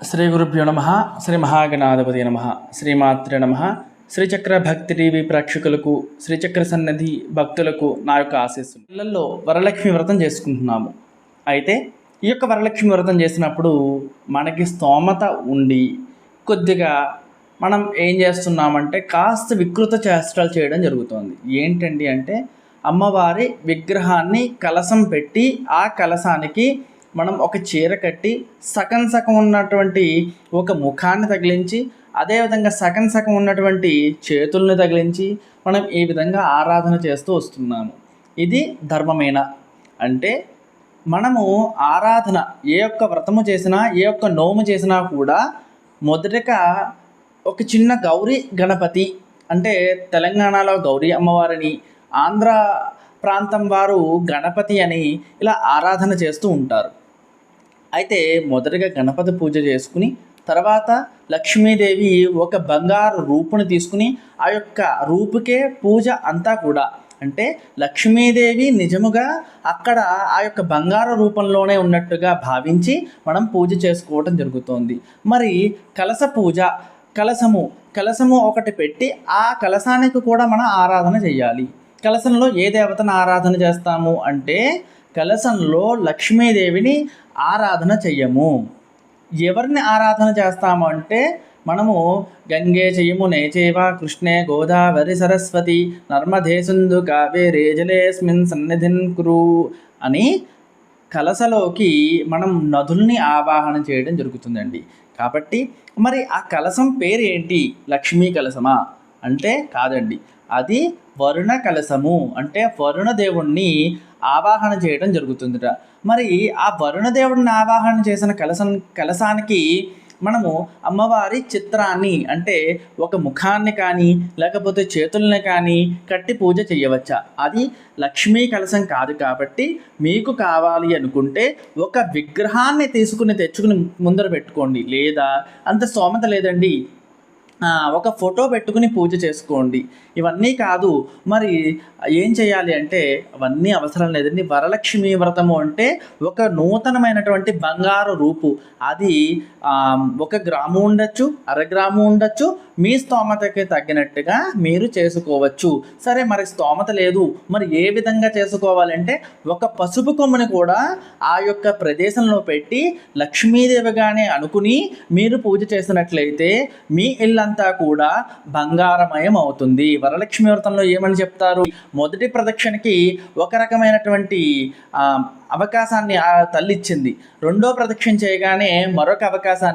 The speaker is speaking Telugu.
శ్రీ గురుభ్యో నమ. శ్రీ మహాగణాధిపతి నమ. శ్రీమాత్రే నమ. శ్రీచక్ర భక్తి టీవీ ప్రేక్షకులకు, శ్రీచక్ర సన్నిధి భక్తులకు నా యొక్క ఆశీస్సులు. ఇళ్లలో వరలక్ష్మి వ్రతం చేసుకుంటున్నాము. అయితే ఈ యొక్క వరలక్ష్మి వ్రతం చేసినప్పుడు మనకి స్తోమత ఉండి కొద్దిగా మనం ఏం చేస్తున్నామంటే కాస్త వికృత చేష్టలు చేయడం జరుగుతుంది. ఏంటండి అంటే అమ్మవారి విగ్రహాన్ని కలశం పెట్టి ఆ కలశానికి మనం ఒక చీర కట్టి సగం సగం ఉన్నటువంటి ఒక ముఖాన్ని తగిలించి, అదేవిధంగా సగం సగం ఉన్నటువంటి చేతుల్ని తగిలించి మనం ఈ విధంగా ఆరాధన చేస్తూ వస్తున్నాము. ఇది ధర్మమేనా అంటే మనము ఆరాధన ఏ ఒక్క వ్రతము చేసినా, ఏ ఒక్క నోము చేసినా కూడా మొదటగా ఒక చిన్న గౌరీ గణపతి అంటే తెలంగాణలో గౌరీ అమ్మవారిని, ఆంధ్ర ప్రాంతం వారు గణపతి అని ఇలా ఆరాధన చేస్తూ ఉంటారు. అయితే మొదటగా గణపతి పూజ చేసుకుని తర్వాత లక్ష్మీదేవి ఒక బంగారు రూపుని తీసుకుని ఆ యొక్క రూపుకే పూజ అంతా కూడా, అంటే లక్ష్మీదేవి నిజముగా అక్కడ ఆ యొక్క బంగారు రూపంలోనే ఉన్నట్టుగా భావించి మనం పూజ చేసుకోవటం జరుగుతోంది. మరి కలశ పూజ, కలశము ఒకటి పెట్టి ఆ కలశానికి కూడా మనం ఆరాధన చేయాలి. కలశంలో ఏ దేవతను ఆరాధన చేస్తాము అంటే కలశంలో లక్ష్మీదేవిని ఆరాధన చెయ్యము. ఎవరిని ఆరాధన చేస్తాము అంటే మనము గంగే యమునే చైవ కృష్ణే గోదావరి సరస్వతి నర్మదే సింధు కావేరీ జలేస్మిన్ సన్నిధిన్ కురు అని కలశలోకి మనం నదుల్ని ఆవాహన చేయడం జరుగుతుందండి. కాబట్టి మరి ఆ కలశం పేరు ఏంటి? లక్ష్మీ కలశమా అంటే కాదండి, అది వరుణ కలశము. అంటే వరుణ దేవుణ్ణి ఆవాహన చేయడం జరుగుతుందిట. మరి ఆ వరుణ దేవుడిని ఆవాహన చేసిన కలశానికి మనము అమ్మవారి చిత్రాన్ని అంటే ఒక ముఖాన్ని కానీ లేకపోతే చేతుల్ని కానీ కట్టి పూజ చేయవచ్చా? అది లక్ష్మీ కలశం కాదు. కాబట్టి మీకు కావాలి అనుకుంటే ఒక విగ్రహాన్ని తెచ్చుకుని ముందర పెట్టుకోండి. లేదా అంత స్తోమత లేదండి, ఒక ఫోటో పెట్టుకుని పూజ చేసుకోండి. ఇవన్నీ కాదు మరి ఏం చేయాలి అంటే అవన్నీ అవసరం లేదండి. వరలక్ష్మి వ్రతము అంటే ఒక నూతనమైనటువంటి బంగారు రూపు. అది 1 గ్రాము ఉండొచ్చు, 1/2 గ్రాము ఉండొచ్చు, మీ స్తోమతకి తగ్గినట్టుగా మీరు చేసుకోవచ్చు. సరే, మరి స్తోమత లేదు, మరి ఏ విధంగా చేసుకోవాలంటే ఒక పసుపు కొమ్ముని కూడా ఆ యొక్క ప్రదేశంలో పెట్టి లక్ష్మీదేవిగానే అనుకుని మీరు పూజ చేసినట్లయితే మీ ఇల్లంతా కూడా బంగారమయం అవుతుంది. వరలక్ష్మి వ్రతంలో ఏమని చెప్తారు? మొదటి ప్రదక్షిణకి ఒక రకమైనటువంటి అవకాశాన్ని ఆ తల్లి ఇచ్చింది. రెండో ప్రదక్షిణ చేయగానే మరొక అవకాశాన్ని